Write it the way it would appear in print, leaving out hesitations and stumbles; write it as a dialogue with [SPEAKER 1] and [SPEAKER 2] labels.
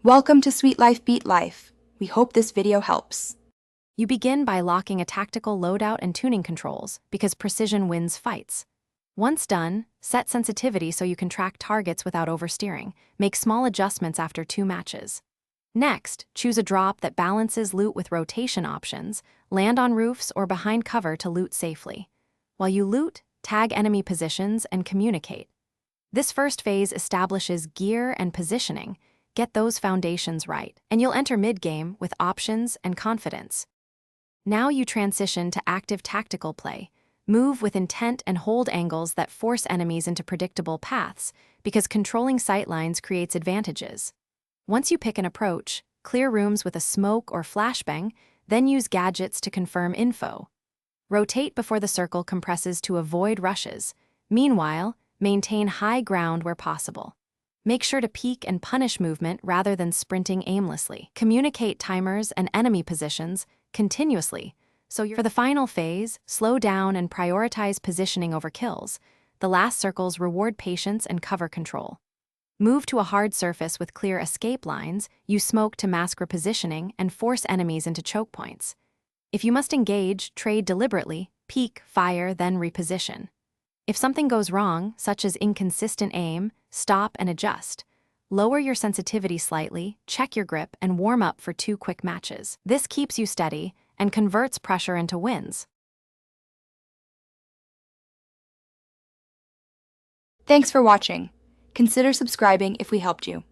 [SPEAKER 1] Welcome to Sweet Life Beat Life. We hope this video helps.
[SPEAKER 2] You begin by locking a tactical loadout and tuning controls, because precision wins fights. Once done, set sensitivity so you can track targets without oversteering. Make small adjustments after 2 matches. Next, choose a drop that balances loot with rotation options. Land on roofs or behind cover to loot safely. While you loot, tag enemy positions and communicate. This first phase establishes gear and positioning. Get those foundations right, and you'll enter mid-game with options and confidence. Now you transition to active tactical play. Move with intent and hold angles that force enemies into predictable paths, because controlling sightlines creates advantages. Once you pick an approach, clear rooms with a smoke or flashbang, then use gadgets to confirm info. Rotate before the circle compresses to avoid rushes. Meanwhile, maintain high ground where possible. Make sure to peek and punish movement rather than sprinting aimlessly. Communicate timers and enemy positions continuously, for the final phase, slow down and prioritize positioning over kills. The last circles reward patience and cover control. Move to a hard surface with clear escape lines, use smoke to mask repositioning, and force enemies into choke points. If you must engage, trade deliberately, peek, fire, then reposition. If something goes wrong, such as inconsistent aim, stop and adjust. Lower your sensitivity slightly, check your grip, and warm up for 2 quick matches. This keeps you steady and converts pressure into wins.
[SPEAKER 1] Thanks for watching. Consider subscribing if we helped you.